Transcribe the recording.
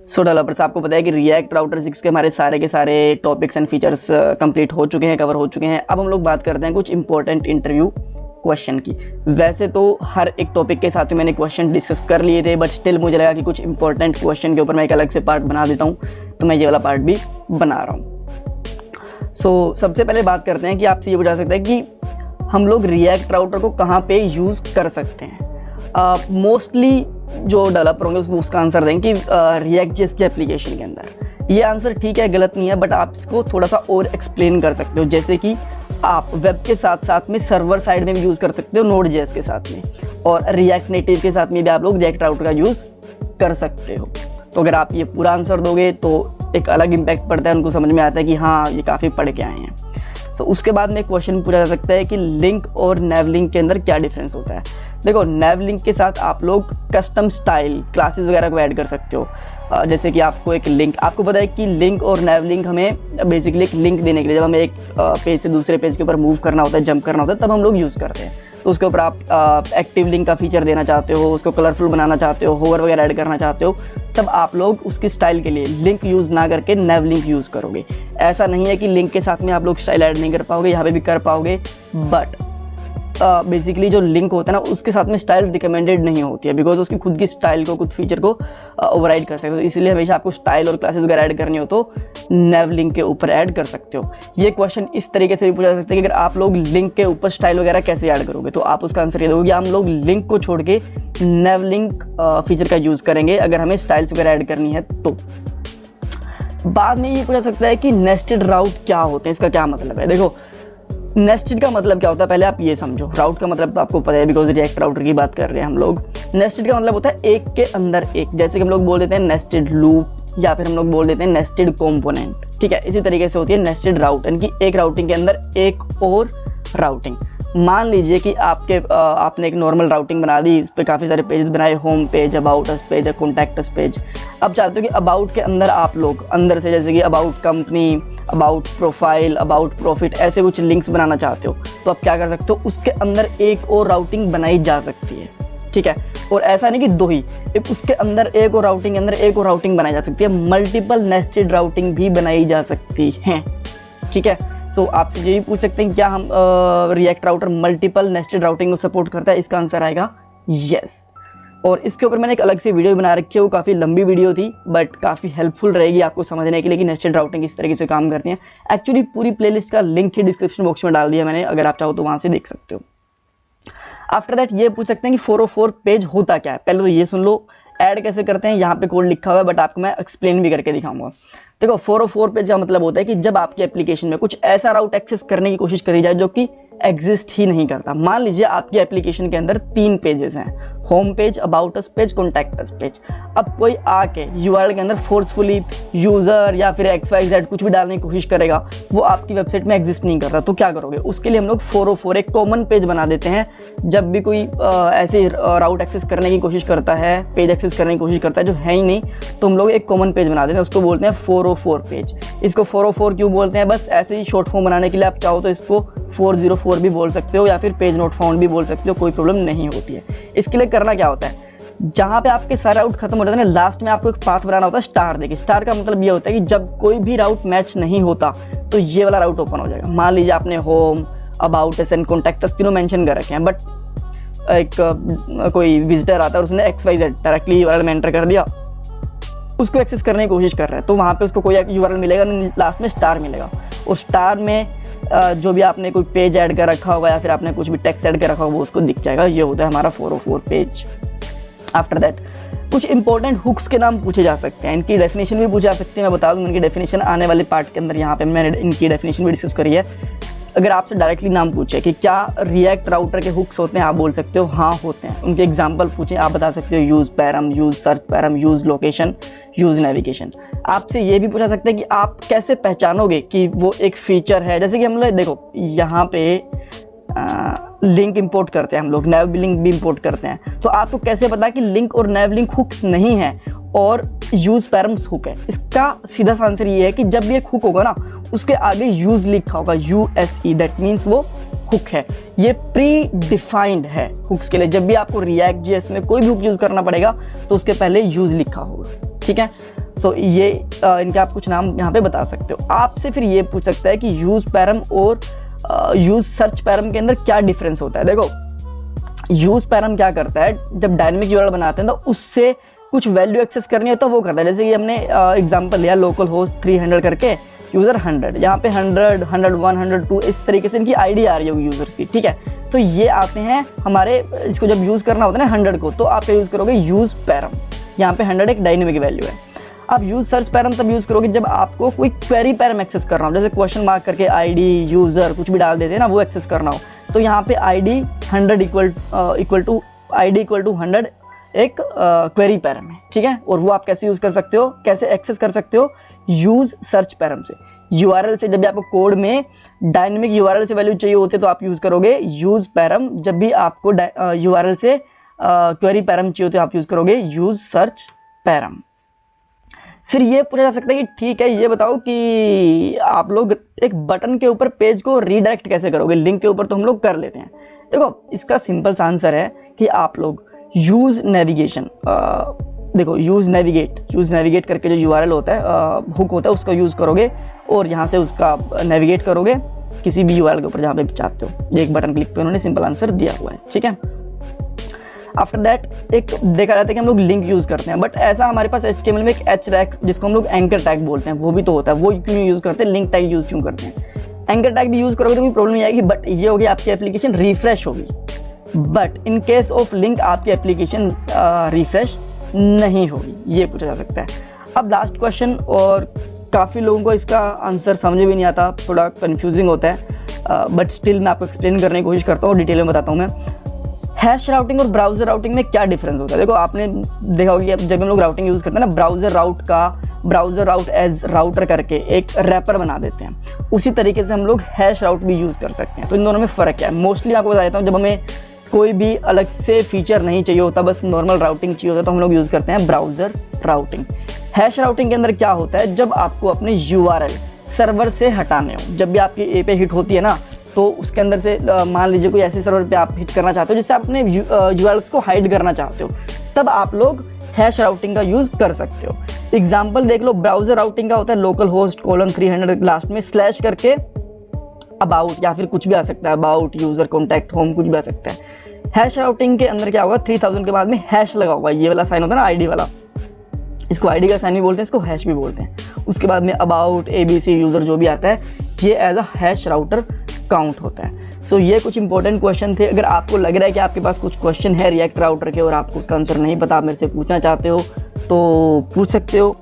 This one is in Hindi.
सो डेवलपर्स, आपको पता है कि रिएक्ट राउटर 6 के हमारे सारे के सारे टॉपिक्स एंड फीचर्स कंप्लीट हो चुके हैं, कवर हो चुके हैं। अब हम लोग बात करते हैं कुछ इंपॉर्टेंट इंटरव्यू क्वेश्चन की। वैसे तो हर एक टॉपिक के साथ में मैंने क्वेश्चन डिस्कस कर लिए थे, बट स्टिल मुझे लगा कि कुछ इंपॉर्टेंट क्वेश्चन के ऊपर मैं एक अलग से पार्ट बना देता हूँ, तो मैं ये वाला पार्ट भी बना रहा हूँ। सो सबसे पहले बात करते हैं कि आपसे ये पूछा सकता है कि हम लोग रिएक्ट राउटर को कहाँ पे यूज़ कर सकते हैं। मोस्टली जो डेवलपर होंगे उसका आंसर देंगे कि रिएक्ट जेएस के एप्लीकेशन के अंदर। ये आंसर ठीक है, गलत नहीं है, बट आप इसको थोड़ा सा और एक्सप्लेन कर सकते हो। जैसे कि आप वेब के साथ साथ में सर्वर साइड में भी यूज़ कर सकते हो नोड जेएस के साथ में, और रिएक्ट नेटिव के साथ में भी आप लोग रिएक्ट राउटर का यूज़ कर सकते हो। तो अगर आप ये पूरा आंसर दोगे तो एक अलग इम्पैक्ट पड़ता है, उनको समझ में आता है कि हाँ ये काफ़ी पढ़ के आए हैं। तो उसके बाद में क्वेश्चन पूछा जा सकता है कि लिंक और नैव लिंक के अंदर क्या डिफरेंस होता है। देखो, नैव लिंक के साथ आप लोग कस्टम स्टाइल क्लासेस वगैरह को ऐड कर सकते हो। जैसे कि आपको एक लिंक, आपको पता है कि लिंक और नैव लिंक हमें बेसिकली एक लिंक देने के लिए, जब हमें एक पेज से दूसरे पेज के ऊपर मूव करना होता है, जंप करना होता है, तब हम लोग यूज़ करते हैं। तो उसके ऊपर आप एक्टिव लिंक का फीचर देना चाहते हो, उसको कलरफुल बनाना चाहते हो, होवर वगैरह ऐड करना चाहते हो, तब आप लोग उसकी स्टाइल के लिए लिंक यूज़ ना करके नैव लिंक यूज़ करोगे। ऐसा नहीं है कि लिंक के साथ में आप लोग स्टाइल ऐड नहीं कर पाओगे, यहाँ पे भी कर पाओगे, बट बेसिकली जो लिंक होता है ना उसके साथ में स्टाइल रिकमेंडेड नहीं होती है, बिकॉज उसकी खुद की स्टाइल को, कुछ फीचर को ओवरराइड कर सकते हो। इसलिए हमेशा आपको स्टाइल और क्लासेस वगैरह ऐड करनी हो तो नैव लिंक के ऊपर ऐड कर सकते हो। ये क्वेश्चन इस तरीके से भी पूछा जा सकता है कि अगर आप लोग लिंक के ऊपर स्टाइल वगैरह कैसे ऐड करोगे, तो आप उसका आंसर ये दोगे कि हम लोग लिंक को छोड़ के नैव लिंक फीचर का यूज़ करेंगे अगर हमें स्टाइल्स वगैरह ऐड करनी है तो। बाद में ये पूछा सकता है कि नेस्टेड राउट क्या होते हैं, इसका क्या मतलब है। देखो, नेस्टेड का मतलब क्या होता है, पहले आप ये समझो। राउट का मतलब तो आपको पता है, बिकॉज रिएक्ट राउटर की बात कर रहे हैं हम लोग। नेस्टेड का मतलब होता है एक के अंदर एक, जैसे कि हम लोग बोल देते हैं नेस्टेड लूप, या फिर हम लोग बोल देते हैं नेस्टेड कंपोनेंट। ठीक है, इसी तरीके से होती है नेस्टेड राउट, यानी कि एक राउटिंग के अंदर एक और राउटिंग। मान लीजिए कि आपने एक नॉर्मल राउटिंग बना दी, इस पर काफ़ी सारे पेजेस बनाए, home page, about us page, contact us page. अब चाहते हो कि अबाउट के अंदर आप लोग अंदर से, जैसे कि about company, about profile, about profit, ऐसे कुछ लिंक्स बनाना चाहते हो, तो आप क्या कर सकते हो, उसके अंदर एक और राउटिंग बनाई जा सकती है। ठीक है, और ऐसा नहीं कि दो ही, उसके अंदर एक और राउटिंग के अंदर एक और राउटिंग बनाई जा सकती है। मल्टीपल नेस्टेड राउटिंग भी बनाई जा सकती हैं। ठीक है, सो आपसे ये भी पूछ सकते हैं क्या हम react router multiple nested routing को सपोर्ट करता है। इसका आंसर आएगा यस। और इसके ऊपर मैंने एक अलग से वीडियो बना रखी है, वो काफ़ी लंबी वीडियो थी, बट काफ़ी हेल्पफुल रहेगी आपको समझने के लिए कि नेस्टेड राउटिंग किस तरीके से काम करती है। एक्चुअली पूरी प्लेलिस्ट का लिंक ही डिस्क्रिप्शन बॉक्स में डाल दिया मैंने, अगर आप चाहो तो वहाँ से देख सकते हो। आफ्टर दैट ये पूछ सकते हैं कि 404 पेज होता क्या है। पहले तो ये सुन लो, ऐड कैसे करते हैं, यहाँ पे कोड लिखा हुआ है, बट आपको मैं एक्सप्लेन भी करके दिखाऊंगा। देखो, 404 पेज का मतलब होता है कि जब आपकी एप्लीकेशन में कुछ ऐसा राउट एक्सेस करने की कोशिश करी जाए जो कि एग्जिस्ट ही नहीं करता। मान लीजिए आपकी एप्लीकेशन के अंदर 3 पेजेस हैं, home page, about us page, contact us page. अब कोई आके यूआरएल के अंदर फोर्सफुली यूज़र या फिर XYZ कुछ भी डालने की कोशिश करेगा, वो आपकी वेबसाइट में एग्जिस्ट नहीं करता, तो क्या करोगे, उसके लिए हम लोग 404 एक कॉमन पेज बना देते हैं। जब भी कोई ऐसे राउट एक्सेस करने की कोशिश करता है, पेज एक्सेस करने की कोशिश करता है जो है ही नहीं, तो हम लोग एक कॉमन पेज बना देते हैं, उसको बोलते हैं 404 पेज। इसको 404 क्यों बोलते हैं, बस ऐसे ही शॉर्ट फॉर्म बनाने के लिए। आप चाहो तो इसको 404 भी बोल सकते हो या फिर पेज नोट फाउंड भी बोल सकते हो, कोई प्रॉब्लम नहीं होती है। इसके लिए करना क्या होता है, जहाँ पे आपके सारे राउट खत्म हो जाते हैं ना, लास्ट में आपको एक पाथ बनाना होता है स्टार देके। स्टार का मतलब ये होता है कि जब कोई भी राउट मैच नहीं होता तो ये वाला राउट ओपन हो जाएगा। मान लीजिए आपने home, about us and contact us तीनों मेंशन कर रखे हैं, बट एक कोई विजिटर आता है और उसने XYZ डायरेक्टली यूआरएल में एंटर कर दिया, उसको एक्सेस करने की कोशिश कर रहा है, तो वहाँ पे उसको कोई यूआरएल मिलेगा नहीं, लास्ट में स्टार मिलेगा। और स्टार में जो भी आपने कोई पेज ऐड कर रखा होगा या फिर आपने कुछ भी टेक्स्ट ऐड कर रखा होगा वो उसको दिख जाएगा। ये होता है हमारा 404 पेज। आफ्टर दैट कुछ इंपॉर्टेंट हुक्स के नाम पूछे जा सकते हैं, इनकी डेफिनेशन भी पूछी जा सकती है। मैं बता दूँ इनकी डेफिनेशन आने वाले पार्ट के अंदर, यहाँ पे मैंने इनकी डेफिनेशन भी डिस्कस करी है। अगर आपसे डायरेक्टली नाम पूछे कि क्या रिएक्ट राउटर के हुक्स होते हैं, आप बोल सकते हो हाँ होते हैं। उनके एग्जांपल पूछे, आप बता सकते हो use param, use search param, use location, use navigation. आपसे ये भी पूछा सकते हैं कि आप कैसे पहचानोगे कि वो एक फीचर है। जैसे कि हम लोग देखो यहाँ पे लिंक इंपोर्ट करते हैं हम लोग, नैव लिंक भी इंपोर्ट करते हैं, तो आपको कैसे पता कि लिंक और नैव लिंक हुक्स नहीं है और यूज़ पैरम्स हुक है। इसका सीधा सा आंसर ये है कि जब भी एक हुक होगा ना, उसके आगे यूज़ लिखा होगा, USE, दैट मीन्स वो हुक है। ये प्री डिफाइंड है हुक्स के लिए। जब भी आपको रिएक्ट जेएस में कोई भी हुक यूज़ करना पड़ेगा तो उसके पहले यूज़ लिखा होगा। ठीक है, सो ये इनके आप कुछ नाम यहाँ पे बता सकते हो। आपसे फिर ये पूछ सकता है कि यूज़ पैरम और यूज़ सर्च पैरम के अंदर क्या डिफरेंस होता है। देखो यूज़ पैरम क्या करता है, जब डायनेमिक यूआरएल बनाते हैं तो उससे कुछ वैल्यू एक्सेस करनी है तो वो करता है। जैसे कि हमने एग्जांपल लिया लोकल होस्ट 300 करके यूज़र 100, यहाँ पे 100, 101, 102 इस तरीके से इनकी आईडी आ रही होगी यूज़र्स की, ठीक है। तो ये आते हैं हमारे, इसको जब यूज़ करना होता है ना 100 को, तो आप क्या यूज़ करोगे यूज़ पैरम। यहाँ पे 100 एक डायनेमिक वैल्यू है। आप यूज़ सर्च पैरम तब यूज़ करोगे जब आपको कोई क्वेरी पैरम एक्सेस करना हो, जैसे क्वेश्चन मार्क करके आईडी यूज़र कुछ भी डाल देते हैं ना, वो एक्सेस करना हो, तो यहाँ पे ID 100 equal to ID equal to 100 एक क्वेरी पैरम है, ठीक है। और वो आप कैसे यूज़ कर सकते हो, कैसे एक्सेस कर सकते हो, यूज़ सर्च पैरम से। यूआरएल से जब भी आपको कोड में डायनेमिक यूआरएल से वैल्यू चाहिए होती है तो आप यूज़ करोगे यूज़ पैरम। जब भी आपको यूआरएल से क्वेरी पैरम चाहिए होती है आप यूज़ करोगे यूज़ सर्च पैरम। फिर ये पूछा जा सकता है कि ठीक है ये बताओ कि आप लोग एक बटन के ऊपर पेज को रीडायरेक्ट कैसे करोगे, लिंक के ऊपर तो हम लोग कर लेते हैं। देखो इसका सिंपल सा आंसर है कि आप लोग यूज़ नेविगेशन, देखो यूज़ नेविगेट करके जो यूआरएल होता है हुक होता है उसका यूज़ करोगे और यहाँ से उसका नेविगेट करोगे किसी भी यूआरएल के ऊपर जहाँ पे भी चाहते हो। एक बटन क्लिक पे उन्होंने सिंपल आंसर दिया हुआ है, ठीक है। आफ्टर दैट एक देखा जाता है कि हम लोग लिंक यूज़ करते हैं, बट ऐसा हमारे पास HTML में एक href जिसको हम लोग एंकर टैग बोलते हैं वो भी तो होता है, वो क्यों यूज़ करते हैं, लिंक टैग यूज़ क्यों करते हैं। एंकर टैग भी यूज़ करोगे तो कोई प्रॉब्लम नहीं आएगी, बट ये होगी आपकी एप्लीकेशन रिफ्रेश होगी। But in case of link आपकी एप्लीकेशन रिफ्रेश नहीं होगी, ये पूछा जा सकता है। अब लास्ट क्वेश्चन, और काफ़ी लोगों को इसका आंसर समझ भी नहीं आता, थोड़ा कंफ्यूजिंग होता है, बट स्टिल मैं आपको एक्सप्लेन करने की कोशिश करता हूँ, डिटेल में बताता हूँ मैं। हैश राउटिंग और ब्राउज़र राउटिंग में क्या डिफरेंस होता है। देखो आपने देखा होगा कि जब हम लोग राउटिंग यूज़ करते हैं ना, ब्राउज़र राउट एज राउटर करके एक रैपर बना देते हैं, उसी तरीके से हम लोग हैश राउट भी यूज़ कर सकते हैं। तो इन दोनों में फ़र्क क्या है, मोस्टली आपको बता देता हूँ। जब हमें कोई भी अलग से फीचर नहीं चाहिए होता, बस नॉर्मल राउटिंग चाहिए होता है, तो हम लोग यूज़ करते हैं ब्राउज़र राउटिंग। हैश राउटिंग के अंदर क्या होता है, जब आपको अपने यूआरएल सर्वर से हटाने हो, जब भी आपकी ए पे हिट होती है ना, तो उसके अंदर से मान लीजिए कोई ऐसे सर्वर पे आप हिट करना चाहते हो जिससे आप अपने यूआरएल्स को हाइड करना चाहते हो, तब आप लोग हैश राउटिंग का यूज़ कर सकते हो। एग्जाम्पल देख लो, ब्राउज़र राउटिंग का होता है लोकल होस्ट :300 लास्ट में स्लैश करके अबाउट या फिर कुछ भी आ सकता है, अबाउट यूज़र कॉन्टैक्ट होम कुछ भी आ सकता है। हैश राउटिंग के अंदर क्या होगा, 3000 के बाद में हैश लगा होगा, ये वाला साइन होता है ना आईडी वाला, इसको आईडी का साइन भी बोलते हैं, इसको हैश भी बोलते हैं। उसके बाद में अबाउट ABC यूज़र जो भी आता है, ये as a hash router count होता है। सो ये कुछ इंपॉर्टेंट क्वेश्चन थे। अगर आपको लग रहा है कि आपके पास कुछ क्वेश्चन है रिएक्ट राउटर के और आपको उसका आंसर नहीं पता, आप मेरे से पूछना चाहते हो तो पूछ सकते हो।